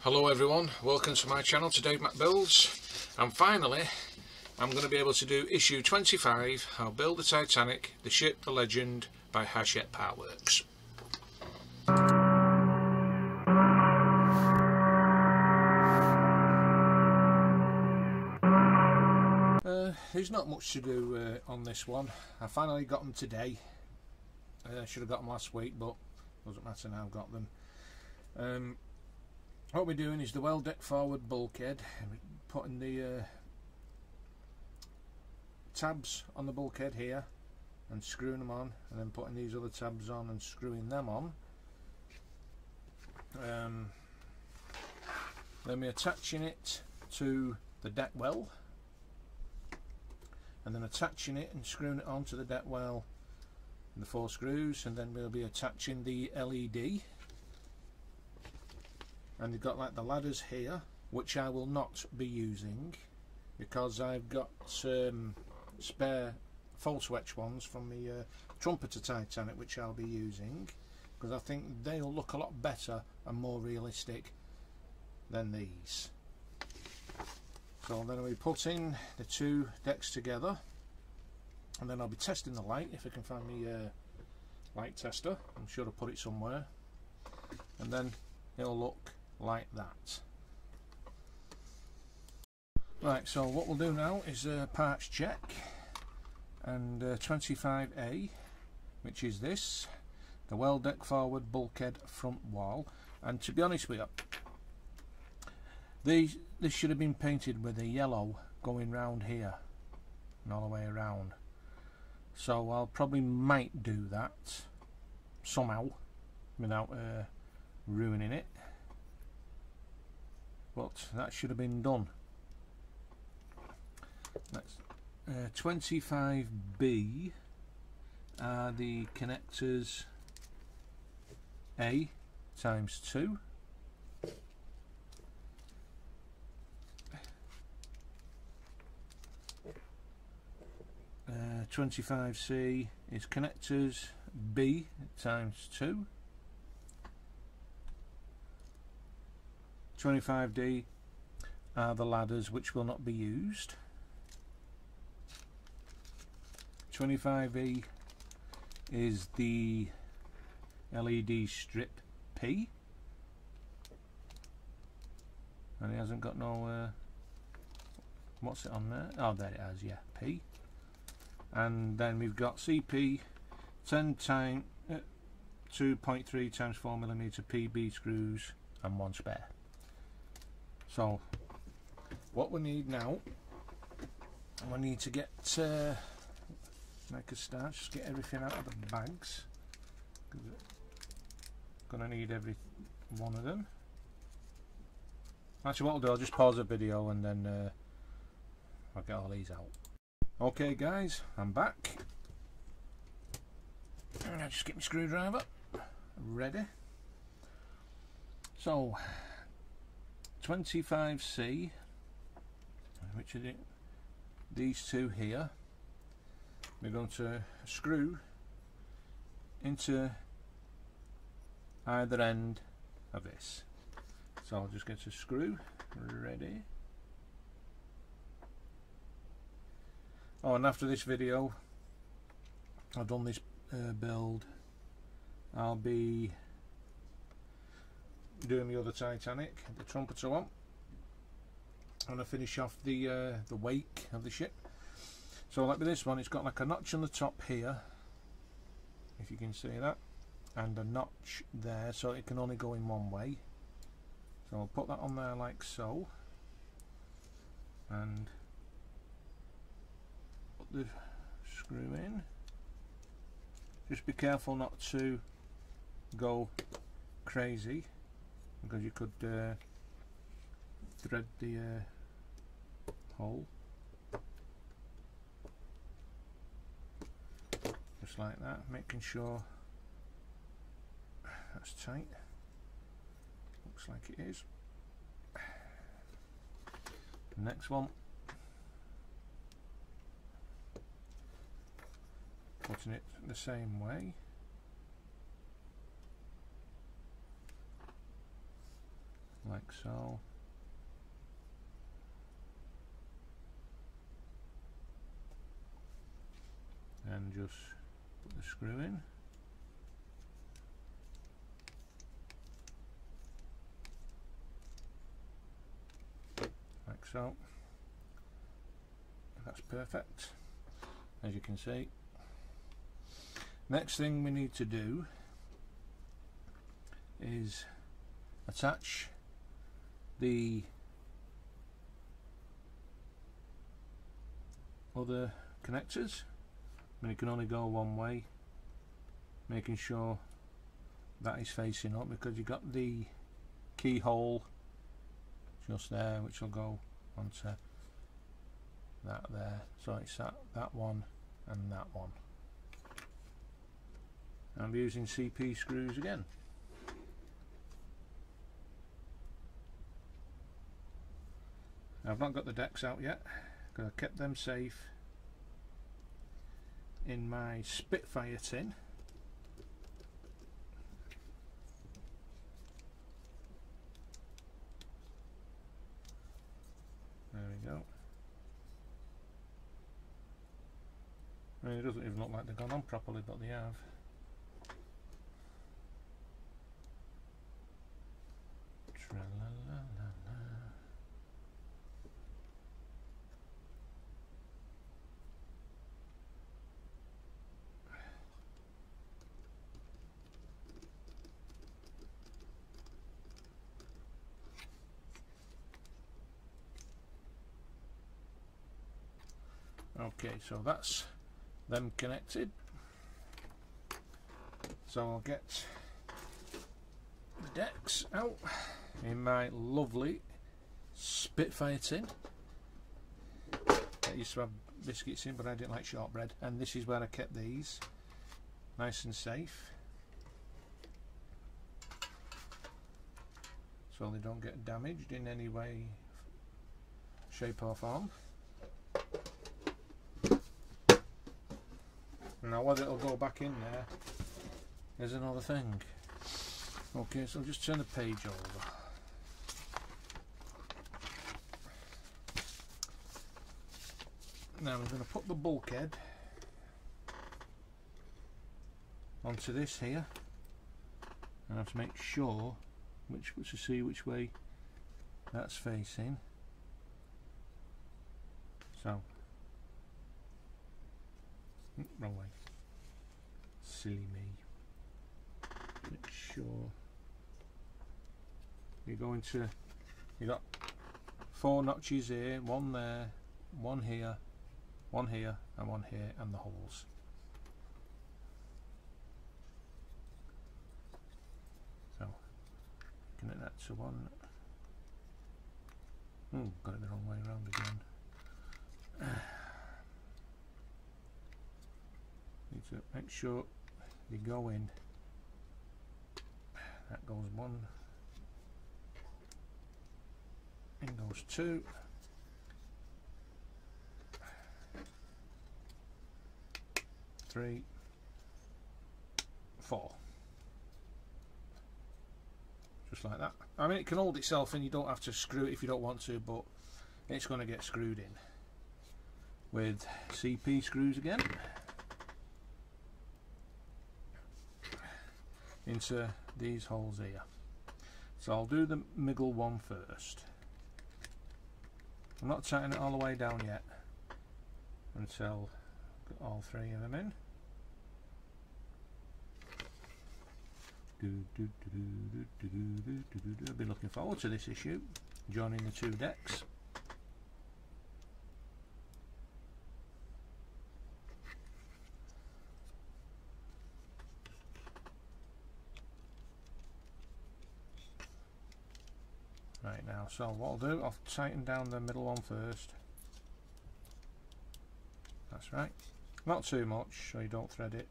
Hello everyone, welcome to my channel, to Dave Mac Builds, and finally I'm going to be able to do issue 25, How Build the Titanic, the Ship, the Legend by Hachette Powerworks. There's not much to do on this one. I finally got them today. I should have got them last week, but doesn't matter now, I've got them. What we're doing is the well deck forward bulkhead, putting the tabs on the bulkhead here and screwing them on, and then putting these other tabs on and screwing them on. Then we're attaching it to the deck well, and then attaching it and screwing it onto the deck well, the 4 screws, and then we'll be attaching the LED. And you've got like the ladders here, which I will not be using because I've got spare false wedge ones from the Trumpeter Titanic, which I'll be using because I think they'll look a lot better and more realistic than these. So then I'll be putting the 2 decks together, and then I'll be testing the light if I can find the light tester. I'm sure I'll put it somewhere, and then it'll look like that. Right, so what we'll do now is parts check, and 25A, which is this, the well deck forward bulkhead front wall. And to be honest with you, this should have been painted with a yellow going round here and all the way around, so I'll probably might do that somehow without ruining it, but that should have been done. That's 25B are the connectors A times 2, 25C is connectors B times 2, 25D are the ladders which will not be used, 25E is the LED strip P, and it hasn't got no what's it on there? Oh, there it is, yeah, P. And then we've got CP 10 times 2.3 times 4mm PB screws and 1 spare. So what we need now, we need to get make a start, just get everything out of the bags. Gonna need every one of them. Actually, what I'll do, I'll just pause the video and then I'll get all these out. Okay guys, I'm back. I'll just get my screwdriver ready. So 25C, which is it, these 2 here, we're going to screw into either end of this. So I'll just get a screw ready. Oh, and after this video, I've done this build, I'll be doing the other Titanic, the Trumpeter one, and I finish off the wake of the ship. So like with this one, it's got like a notch on the top here, if you can see that, and a notch there, so it can only go in one way. So I'll put that on there like so, and put the screw in. Just be careful not to go crazy, because you could thread the hole, just like that, making sure that's tight. Looks like it is. Next one, putting it the same way. like so. And just put the screw in. Like so. That's perfect, as you can see. Next thing we need to do is attach the other connectors. I mean, it can only go one way, making sure that is facing up, because you've got the keyhole just there which will go onto that there, so it's that one and that one. I'm using CP screws again. I've not got the decks out yet because I kept them safe in my Spitfire tin. There we go. I mean, it doesn't even look like they've gone on properly, but they have. Okay, so that's them connected. So I'll get the decks out in my lovely Spitfire tin. I used to have biscuits in, but I didn't like shortbread, and this is where I kept these, nice and safe, so they don't get damaged in any way, shape or form. Now whether it'll go back in there is another thing. Okay, so I'll just turn the page over. Now I'm going to put the bulkhead onto this here. I have to make sure to see which way that's facing. So, wrong way. Silly me. Make sure you're going to. You got 4 notches here, one there, one here, one here, and one here, and the holes. So connect that to one. Oh, got it the wrong way around again. Need to make sure they go in. That goes 1. In goes 2. 3, 4. Just like that. I mean, it can hold itself and you don't have to screw it if you don't want to, but it's going to get screwed in with CP screws again into these holes here. So I'll do the middle one first. I'm not tightening it all the way down yet until I've got all 3 of them in. I've been looking forward to this issue, joining the 2 decks. Right, now, so what I'll do, I'll tighten down the middle one first. That's right. Not too much so you don't thread it.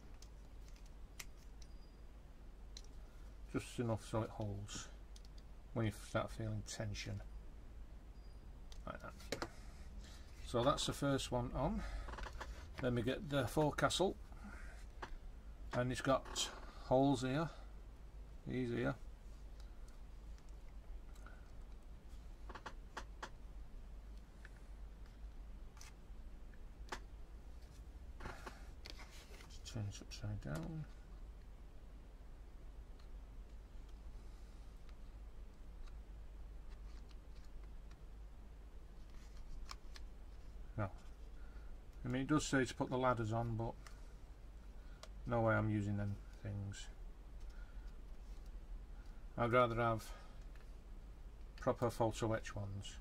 Just enough so it holds when you start feeling tension. Like that. So that's the first one on. Then we get the forecastle, and it's got holes here, these here, turn it upside down. No, I mean it does say to put the ladders on, but no way I'm using them things. I'd rather have proper photo etch ones.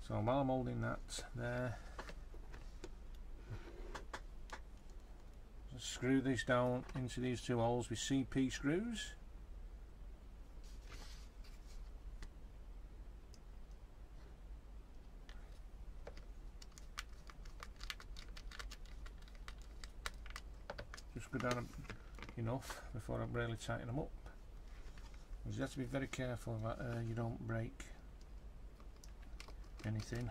So while I'm holding that there, just screw this down into these two holes with CP screws. Just go down enough before I really tighten them up. You have to be very careful that you don't break anything.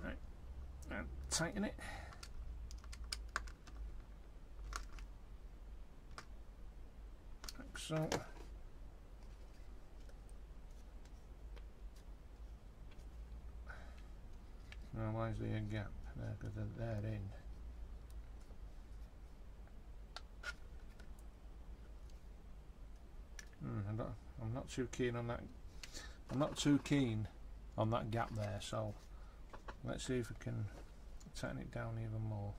Right, and tighten it. Like so. Now why is there a gap there? Because they're in. I'm not too keen on that. I'm not too keen on that gap there. So let's see if we can tighten it down even more.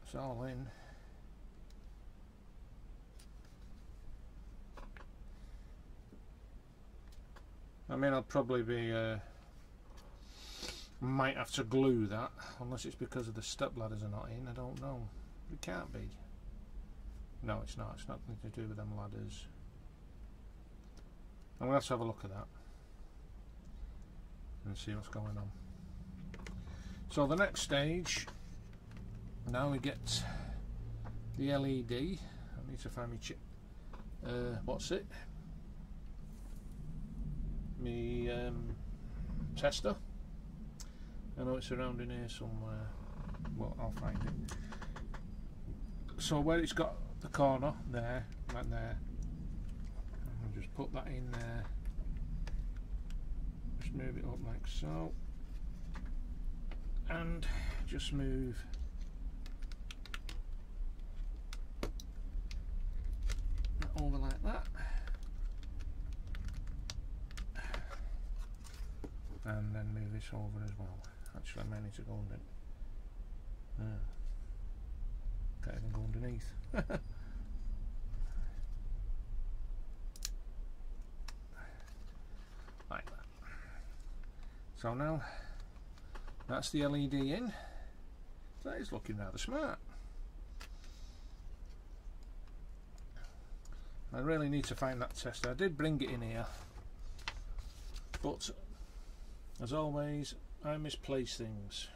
It's all in. I mean, I'll probably be might have to glue that, unless it's because of the step ladders are not in. I don't know. It can't be. No, it's not. It's nothing to do with them ladders. I'm gonna have to have a look at that and see what's going on. So the next stage, now we get the LED. I need to find me what's it? Me tester. I know it's around in here somewhere. Well, I'll find it. So where it's got the corner there, right there, I'll just put that in there. Just move it up like so, and just move that over like that. And then move this over as well. Actually, I may need to go under it. Can't even go underneath. Like that. So now that's the LED in. That is looking rather smart. I really need to find that tester. I did bring it in here, but as always, I misplace things.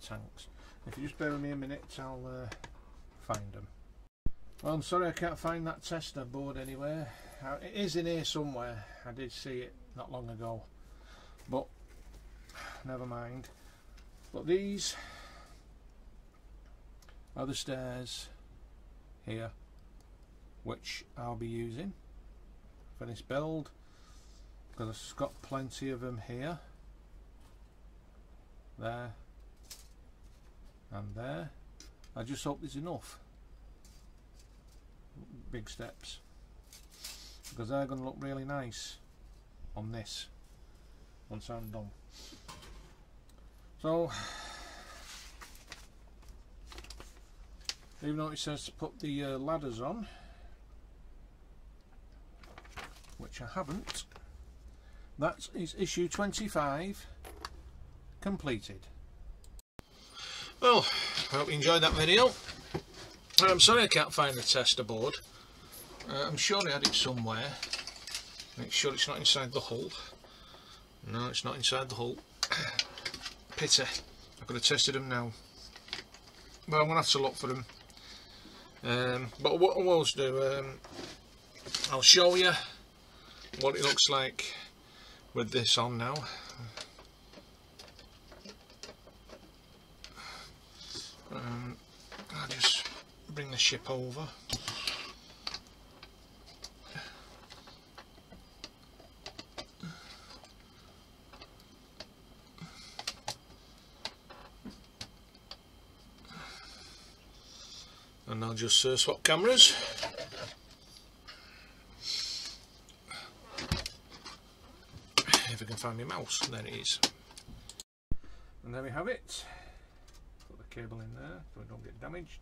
Tanks. If you just bear with me a minute, I'll find them. Well, I'm sorry I can't find that tester board anywhere. It is in here somewhere. I did see it not long ago, but never mind. But these are the stairs here, which I'll be using for this build, because I've got plenty of them here, there and there. I just hope there's enough big steps, because they're going to look really nice on this once I'm done. So even though it says to put the ladders on, which I haven't, that is issue 25 completed. Well, I hope you enjoyed that video. I'm sorry I can't find the tester board. I'm sure I had it somewhere. Make sure it's not inside the hull. No, it's not inside the hull. Pity. I could have tested them now. But I'm going to have to look for them. But what I will do, I'll show you what it looks like with this on now. I'll just bring the ship over. And I'll just swap cameras. If I can find my mouse, there it is. And there we have it. Put the cable in there so it don't get damaged.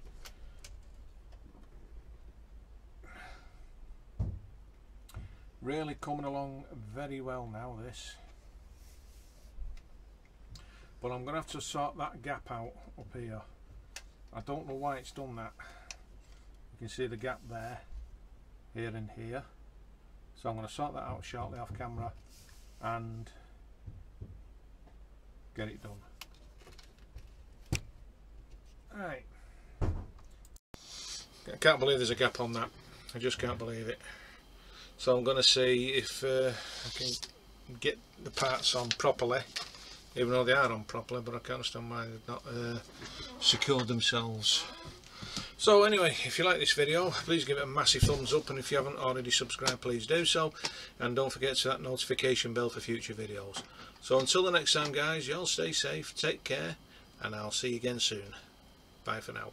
Really coming along very well now, this. But I'm going to have to sort that gap out up here. I don't know why it's done that. You can see the gap there, here and here. So I'm going to sort that out shortly off camera and get it done. Right. I can't believe there's a gap on that. I just can't believe it. So I'm going to see if I can get the parts on properly, even though they are on properly, but I can't understand why they've not secured themselves. So anyway, if you like this video, please give it a massive thumbs up, and if you haven't already subscribed, please do so, and don't forget to that notification bell for future videos. So until the next time guys, you all stay safe, take care, and I'll see you again soon. Bye for now.